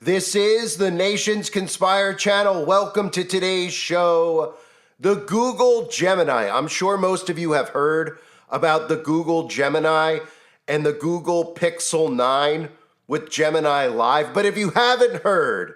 This is the Nation's Conspire channel. Welcome to today's show. The Google Gemini. I'm sure most of you have heard about the Google Gemini and the Google Pixel 9 with Gemini Live. But if you haven't heard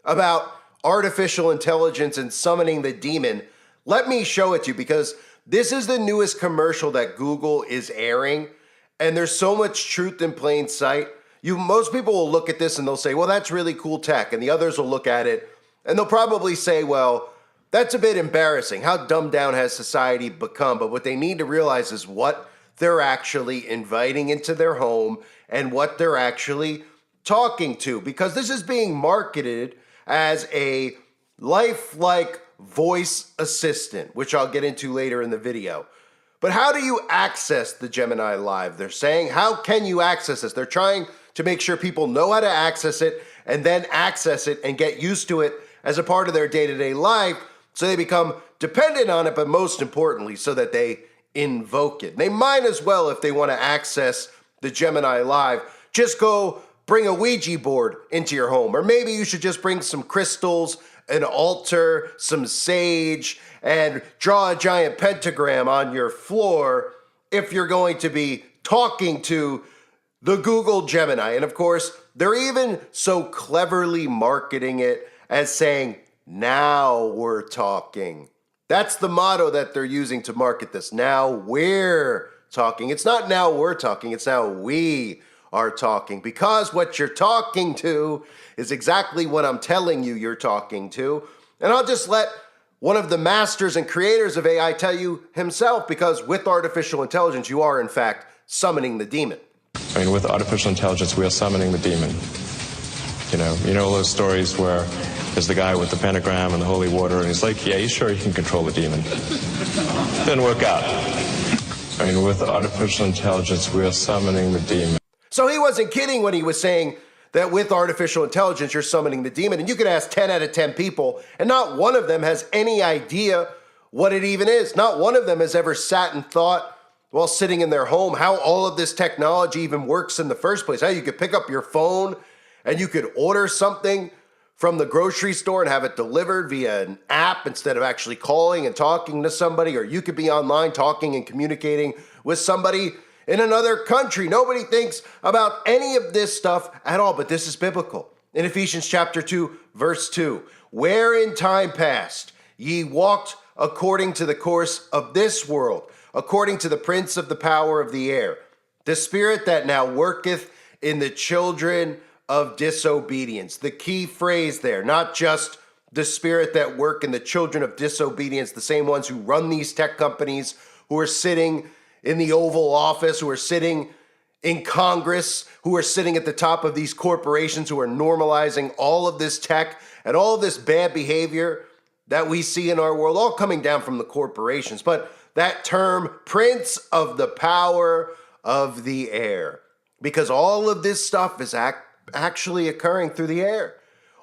about artificial intelligence and summoning the demon, let me show it to you, because this is the newest commercial that Google is airing, and there's so much truth in plain sight. Most people will look at this and they'll say, well, that's really cool tech. And the others will look at it and they'll probably say, well, that's a bit embarrassing. How dumbed down has society become? But what they need to realize is what they're actually inviting into their home and what they're actually talking to, because this is being marketed as a lifelike voice assistant, which I'll get into later in the video. But how do you access the Gemini Live? They're saying, how can you access this? They're trying to make sure people know how to access it and then access it and get used to it as a part of their day-to-day life, so they become dependent on it, but most importantly, so that they invoke it. They might as well, if they want to access the Gemini Live, just go bring a Ouija board into your home. Or maybe you should just bring some crystals, an altar, some sage, and draw a giant pentagram on your floor if you're going to be talking to the Google Gemini. And of course, they're even so cleverly marketing it as saying, now we're talking. That's the motto that they're using to market this. Now we're talking. It's not now we're talking, it's now we are talking. Because what you're talking to is exactly what I'm telling you you're talking to. And I'll just let one of the masters and creators of AI tell you himself, because with artificial intelligence, you are in fact summoning the demon. I mean, with artificial intelligence, we are summoning the demon. You know those stories where there's the guy with the pentagram and the holy water, and he's like, yeah, he's sure he can control the demon. Didn't work out. I mean, with artificial intelligence, we are summoning the demon. So he wasn't kidding when he was saying that with artificial intelligence, you're summoning the demon. And you could ask 10 out of 10 people, and not one of them has any idea what it even is. Not one of them has ever sat and thought, while sitting in their home, how all of this technology even works in the first place. How you could pick up your phone and you could order something from the grocery store and have it delivered via an app instead of actually calling and talking to somebody. Or you could be online talking and communicating with somebody in another country. Nobody thinks about any of this stuff at all, but this is biblical. In Ephesians chapter 2, verse 2, where in time past ye walked according to the course of this world, according to the prince of the power of the air, the spirit that now worketh in the children of disobedience. The key phrase there, not just the spirit that work in the children of disobedience, the same ones who run these tech companies, who are sitting in the Oval Office, who are sitting in Congress, who are sitting at the top of these corporations, who are normalizing all of this tech and all of this bad behavior that we see in our world, all coming down from the corporations. But that term, prince of the power of the air, because all of this stuff is actually occurring through the air.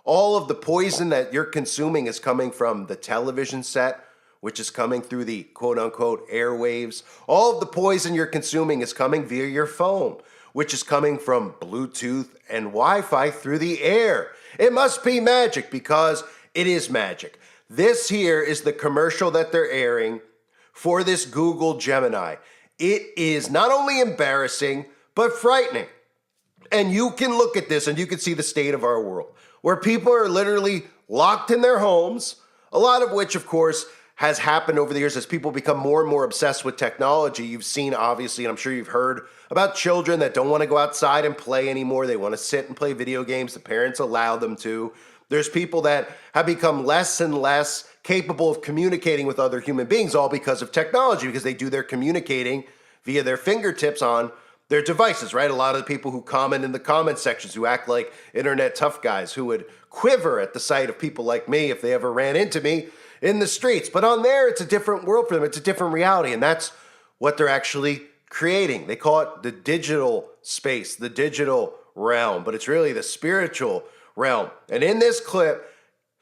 All of the poison that you're consuming is coming from the television set, which is coming through the quote-unquote airwaves. All of the poison you're consuming is coming via your phone, which is coming from Bluetooth and Wi-Fi through the air. It must be magic, because it is magic. This here is the commercial that they're airing for this Google Gemini. It is not only embarrassing, but frightening. And you can look at this and you can see the state of our world, where people are literally locked in their homes, a lot of which, of course, has happened over the years as people become more and more obsessed with technology. You've seen, obviously, and I'm sure you've heard about children that don't want to go outside and play anymore. They want to sit and play video games. The parents allow them to. There's people that have become less and less capable of communicating with other human beings, all because of technology, because they do their communicating via their fingertips on their devices, right? A lot of the people who comment in the comment sections, who act like internet tough guys, who would quiver at the sight of people like me if they ever ran into me in the streets. But on there, it's a different world for them. It's a different reality, and that's what they're actually creating. They call it the digital space, the digital realm, but it's really the spiritual realm. And in this clip,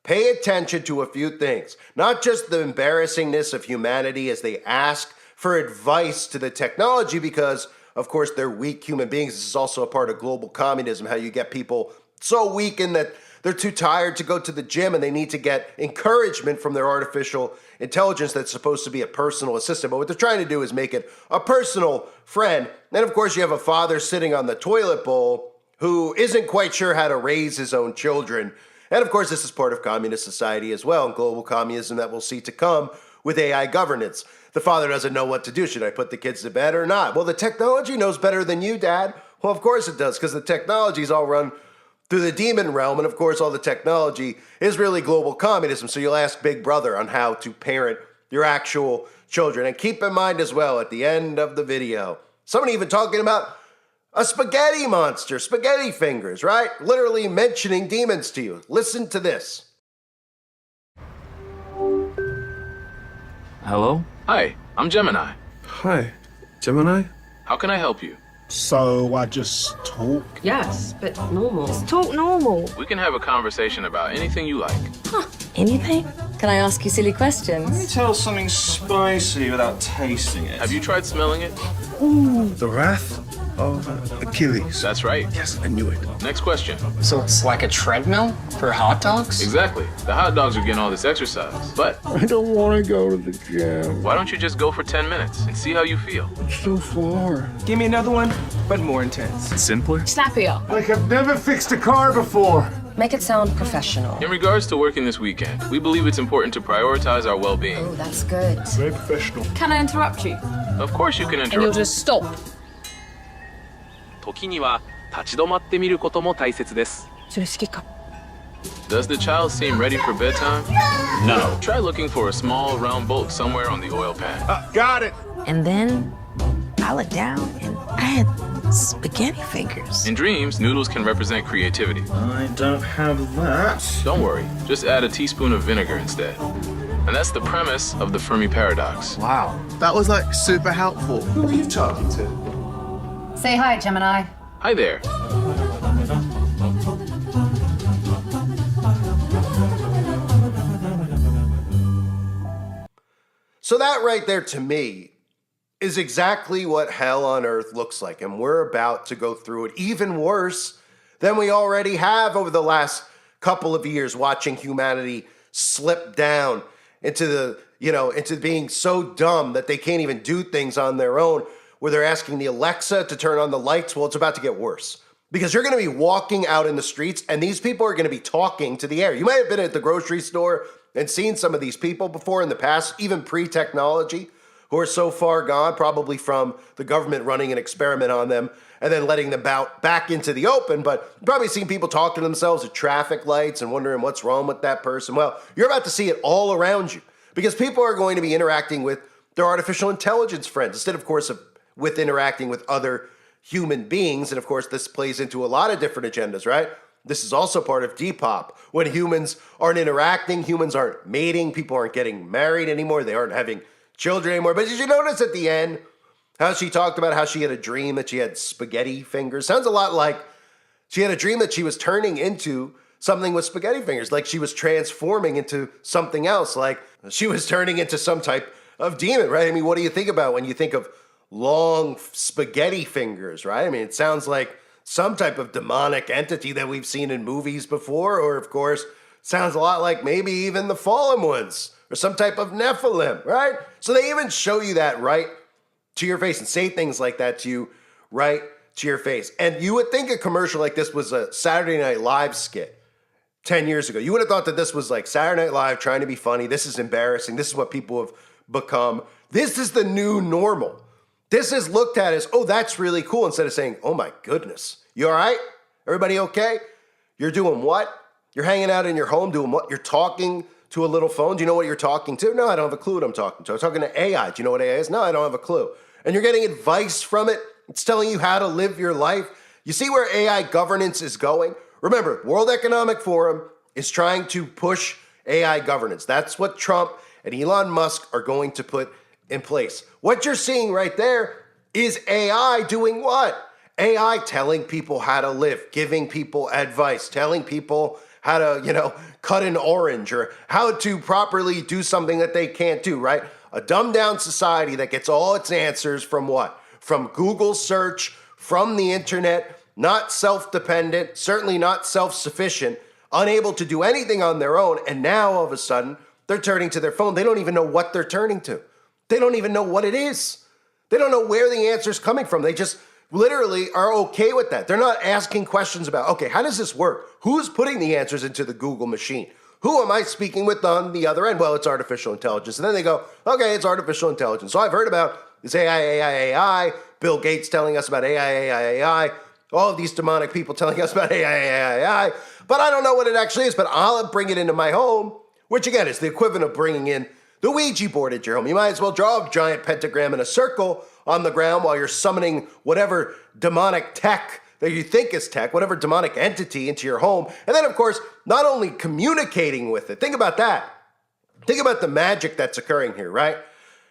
pay attention to a few things, not just the embarrassingness of humanity as they ask for advice to the technology, because of course they're weak human beings. This is also a part of global communism, how you get people so weakened that they're too tired to go to the gym and they need to get encouragement from their artificial intelligence that's supposed to be a personal assistant. But what they're trying to do is make it a personal friend. And of course, you have a father sitting on the toilet bowl who isn't quite sure how to raise his own children. And of course, this is part of communist society as well, and global communism that we'll see to come with AI governance. The father doesn't know what to do. Should I put the kids to bed or not? Well, the technology knows better than you, Dad. Well, of course it does, because the technology is all run through the demon realm, and of course all the technology is really global communism. So you'll ask Big Brother on how to parent your actual children. And keep in mind as well, at the end of the video, someone even talking about a spaghetti monster, spaghetti fingers, right? Literally mentioning demons to you. Listen to this. Hello? Hi, I'm Gemini. Hi, Gemini? How can I help you? So I just talk? Yes, but normal. Talk normal. We can have a conversation about anything you like. Anything? Can I ask you silly questions? Tell something spicy without tasting it. Have you tried smelling it? Ooh, the wrath of Achilles. That's right. Yes, I knew it. Next question. So it's like a treadmill for hot dogs? Exactly. The hot dogs are getting all this exercise. But I don't want to go to the gym. why don't you just go for 10 minutes and see how you feel? It's so far. Give me another one, but more intense. Simpler? Snappier. Like I've never fixed a car before. Make it sound professional. In regards to working this weekend, we believe it's important to prioritize our well-being. Oh, that's good. Very professional. Can I interrupt you? Of course you can And you'll interrupt. just stop. 時には立ち止まってみることも大切です。それ好きか。 Does the child seem ready for bedtime? No. Try looking for a small round bolt somewhere on the oil pan. Got it. And then I looked down and I had spaghetti fingers. In dreams, noodles can represent creativity. I don't have that. Don't worry, just add a teaspoon of vinegar instead. And that's the premise of the Fermi paradox. Wow, that was like super helpful. Who are you talking to? Say hi, Gemini. Hi there. So that right there to me is exactly what hell on earth looks like. And we're about to go through it even worse than we already have over the last couple of years, watching humanity slip down into the, into being so dumb that they can't even do things on their own, where they're asking the Alexa to turn on the lights. Well, it's about to get worse, because you're going to be walking out in the streets and these people are going to be talking to the air. You might have been at the grocery store and seen some of these people before in the past, even pre-technology, who are so far gone, probably from the government running an experiment on them and then letting them back into the open. But you've probably seen people talk to themselves at traffic lights and wondering what's wrong with that person. Well, you're about to see it all around you, because people are going to be interacting with their artificial intelligence friends instead, of course, with interacting with other human beings. And of course, this plays into a lot of different agendas, right? This is also part of Depop. When humans aren't interacting, humans aren't mating, people aren't getting married anymore, they aren't having children anymore. But did you notice at the end how she talked about how she had a dream that she had spaghetti fingers? Sounds a lot like she had a dream that she was turning into something with spaghetti fingers, like she was transforming into something else, like she was turning into some type of demon, right? I mean, what do you think about when you think of long spaghetti fingers, right? I mean, it sounds like some type of demonic entity that we've seen in movies before, or of course, sounds a lot like maybe even the fallen ones, or some type of Nephilim, right? So they even show you that right to your face and say things like that to you right to your face. And you would think a commercial like this was a Saturday Night Live skit 10 years ago. You would have thought that this was like Saturday Night Live trying to be funny. This is embarrassing. This is what people have become. This is the new normal. This is looked at as, oh, that's really cool, instead of saying, oh my goodness, you all right? Everybody okay? You're doing what? You're hanging out in your home doing what? You're talking to a little phone. Do you know what you're talking to? No, I don't have a clue what I'm talking to. I'm talking to AI. Do you know what AI is? No, I don't have a clue. And you're getting advice from it. It's telling you how to live your life. You see where AI governance is going? Remember, World Economic Forum is trying to push AI governance. That's what Trump and Elon Musk are going to put in place. What you're seeing right there is AI doing what? AI telling people how to live, giving people advice, telling people how to, cut an orange, or how to properly do something that they can't do, right? A dumbed down society that gets all its answers from what? From Google search, from the internet, not self-dependent, certainly not self-sufficient. unable to do anything on their own. And now all of a sudden, they're turning to their phone. They don't even know what they're turning to. They don't even know what it is. They don't know where the answer's coming from. They just literally are okay with that. They're not asking questions about, okay, how does this work? Who's putting the answers into the Google machine? Who am I speaking with on the other end? Well, it's artificial intelligence. And then they go, okay, it's artificial intelligence. So I've heard about this AI, Bill Gates telling us about AI, all of these demonic people telling us about AI, but I don't know what it actually is, but I'll bring it into my home, which again is the equivalent of bringing in the Ouija board at your home. You might as well draw a giant pentagram in a circle on the ground while you're summoning whatever demonic tech that you think is tech, whatever demonic entity into your home. And then, of course, not only communicating with it. Think about that. Think about the magic that's occurring here, right?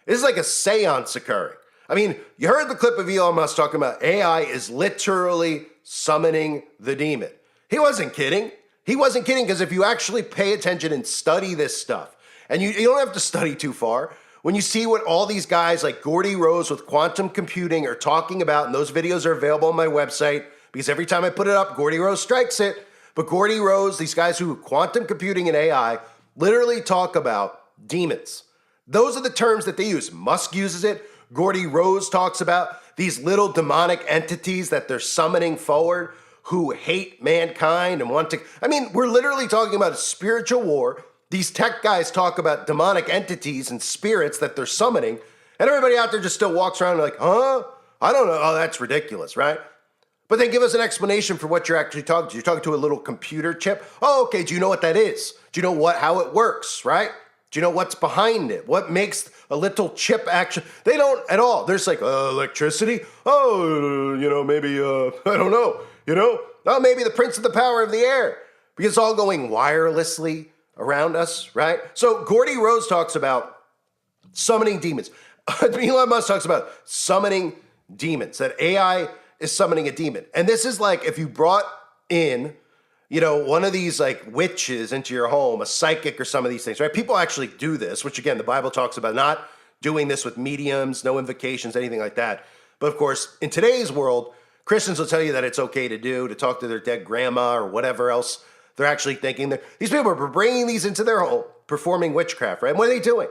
This is like a seance occurring. I mean, you heard the clip of Elon Musk talking about AI is literally summoning the demon. He wasn't kidding. He wasn't kidding, because if you actually pay attention and study this stuff, and you don't have to study too far, when you see what all these guys like Gordy Rose with quantum computing are talking about, and those videos are available on my website, because every time I put it up, Gordy Rose strikes it. But Gordy Rose, these guys who quantum computing and AI literally talk about demons. Those are the terms that they use. Musk uses it. Gordy Rose talks about these little demonic entities that they're summoning forward who hate mankind and want to. I mean, we're literally talking about a spiritual war. These tech guys talk about demonic entities and spirits that they're summoning, and everybody out there just still walks around like, huh? I don't know. Oh, that's ridiculous, right? But then give us an explanation for what you're actually talking to. You're talking to a little computer chip. Oh, okay. Do you know what that is? Do you know how it works, right? Do you know what's behind it? What makes a little chip action? They don't at all. There's like electricity. Oh, maybe, I don't know. Oh, maybe the prince of the power of the air, because it's all going wirelessly around us, right? So Gordy Rose talks about summoning demons. Elon Musk talks about summoning demons, that AI is summoning a demon. And this is like if you brought in, one of these like witches into your home, a psychic or some of these things, right? People actually do this, which again, the Bible talks about not doing this with mediums, no invocations, anything like that. But of course, in today's world, Christians will tell you that it's okay to do, to talk to their dead grandma or whatever else they're actually thinking. These people are bringing these into their home, performing witchcraft, right? And what are they doing?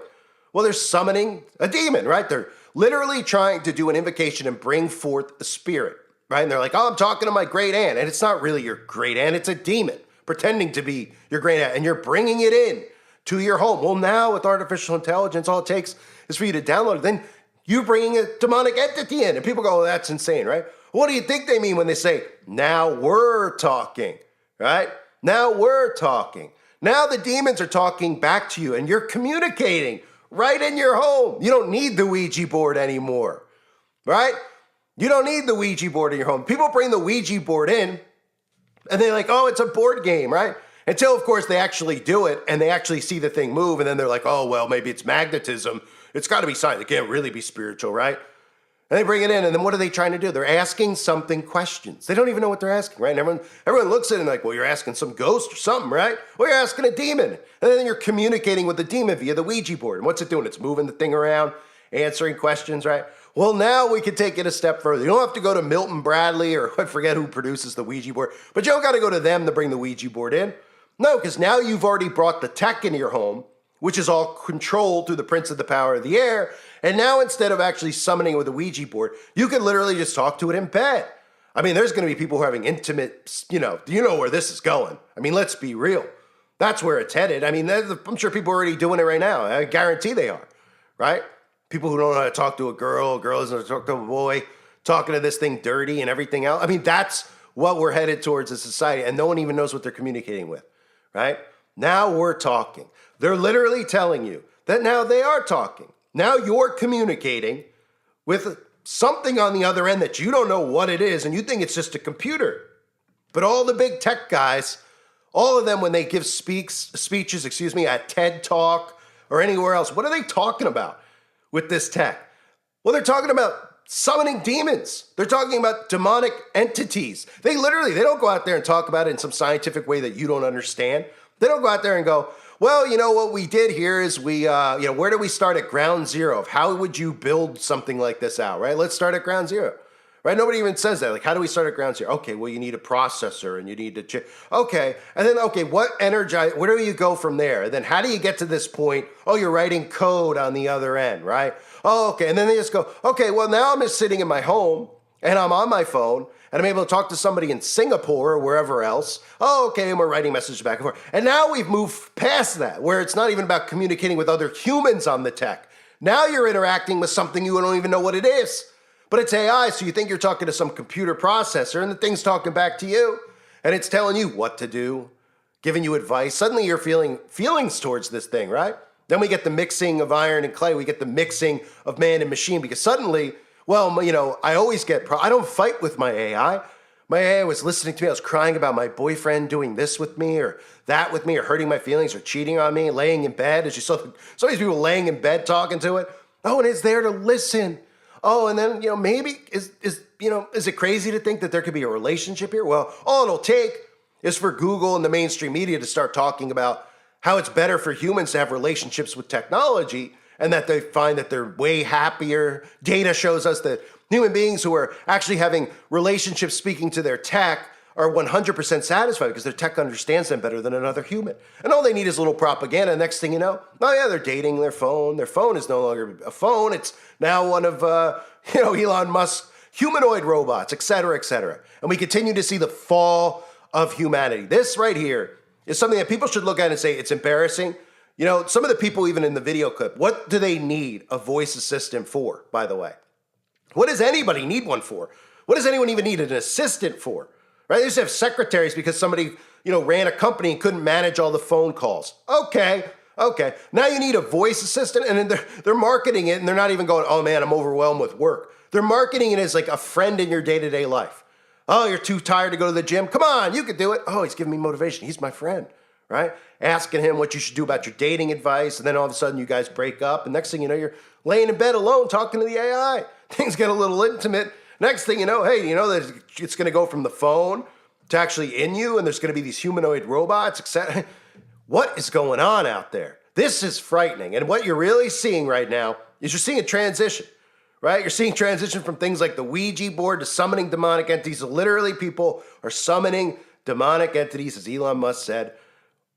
Well, they're summoning a demon, right? They're literally trying to do an invocation and bring forth a spirit, right? And they're like, oh, I'm talking to my great aunt. And it's not really your great aunt. It's a demon pretending to be your great aunt. And you're bringing it in to your home. Well, now with artificial intelligence, all it takes is for you to download it. Then you bringing a demonic entity in. And people go, oh, that's insane, right? What do you think they mean when they say, now we're talking, right? Now we're talking. Now the demons are talking back to you and you're communicating right in your home. You don't need the Ouija board anymore, right? You don't need the Ouija board in your home. People bring the Ouija board in and they're like, oh, it's a board game, right? Until, of course, they actually do it and they actually see the thing move. And then they're like, oh, well, maybe it's magnetism. It's got to be science. It can't really be spiritual, right? And they bring it in, and then what are they trying to do? They're asking something questions. They don't even know what they're asking, right? And everyone looks at it and like, well, you're asking some ghost or something, right? Well, you're asking a demon. And then you're communicating with the demon via the Ouija board. And what's it doing? It's moving the thing around, answering questions, right? Well, now we can take it a step further. You don't have to go to Milton Bradley or I forget who produces the Ouija board, but you don't got to go to them to bring the Ouija board in. No, because now you've already brought the tech into your home, which is all controlled through the prince of the power of the air. And now instead of actually summoning it with a Ouija board, you can literally just talk to it in bed. I mean, there's going to be people who are having intimate, you know where this is going. I mean, let's be real. That's where it's headed. I mean, I'm sure people are already doing it right now. I guarantee they are, right? People who don't know how to talk to a girl doesn't know how to talk to a boy, talking to this thing dirty and everything else. I mean, that's what we're headed towards as a society, and no one even knows what they're communicating with, right? Now we're talking. They're literally telling you that now they are talking. Now you're communicating with something on the other end that you don't know what it is, and you think it's just a computer. But all the big tech guys, all of them, when they give speeches, at TED Talk or anywhere else, what are they talking about with this tech? Well, they're talking about summoning demons. They're talking about demonic entities. They don't go out there and talk about it in some scientific way that you don't understand. They don't go out there and go, well, what we did here is where do we start at ground zero? How would you build something like this out, right? Let's start at ground zero, right? Nobody even says that. Like, how do we start at ground zero? Okay, well, you need a processor and you need to chip. Okay, and then, okay, where do you go from there? And then how do you get to this point? Oh, you're writing code on the other end, right? Oh, okay, and then they just go, okay, well, now I'm just sitting in my home and I'm on my phone and I'm able to talk to somebody in Singapore or wherever else. Oh, okay, and we're writing messages back and forth. And now we've moved past that, where it's not even about communicating with other humans on the tech. Now you're interacting with something you don't even know what it is. But it's AI, so you think you're talking to some computer processor, and the thing's talking back to you, and it's telling you what to do, giving you advice. Suddenly you're feeling feelings towards this thing, right? Then we get the mixing of iron and clay. We get the mixing of man and machine, because suddenly, well, you know, I always I don't fight with my AI. My AI was listening to me. I was crying about my boyfriend doing this with me or that with me or hurting my feelings or cheating on me, laying in bed. As you saw, some of these people laying in bed talking to it. Oh, and it's there to listen. Oh, and then, you know, maybe, is it crazy to think that there could be a relationship here? Well, all it'll take is for Google and the mainstream media to start talking about how it's better for humans to have relationships with technology and that they find that they're way happier. Data shows us that human beings who are actually having relationships speaking to their tech are 100% satisfied because their tech understands them better than another human. And all they need is a little propaganda. Next thing you know, oh yeah, they're dating their phone. Their phone is no longer a phone. It's now one of, Elon Musk's humanoid robots, et cetera, et cetera. And we continue to see the fall of humanity. This right here is something that people should look at and say, it's embarrassing. You know, some of the people even in the video clip, what do they need a voice assistant for, by the way? What does anybody need one for? What does anyone even need an assistant for? Right? They used to have secretaries because somebody, ran a company and couldn't manage all the phone calls. Okay. Now you need a voice assistant, and then they're marketing it, and they're not even going, oh man, I'm overwhelmed with work. They're marketing it as like a friend in your day-to-day life. Oh, you're too tired to go to the gym? Come on, you could do it. Oh, he's giving me motivation. He's my friend, right? Asking him what you should do about your dating advice, and then all of a sudden you guys break up, and next thing you know, you're laying in bed alone talking to the AI. Things get a little intimate. Next thing you know, hey, that it's going to go from the phone to actually in you, and there's going to be these humanoid robots, etc. What is going on out there? This is frightening. And what you're really seeing right now is you're seeing a transition, right? You're seeing transition from things like the Ouija board to summoning demonic entities. Literally, people are summoning demonic entities, as Elon Musk said,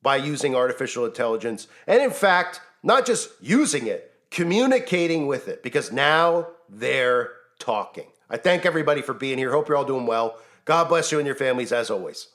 by using artificial intelligence. And in fact, not just using it, communicating with it, because now they're talking. I thank everybody for being here. Hope you're all doing well. God bless you and your families as always.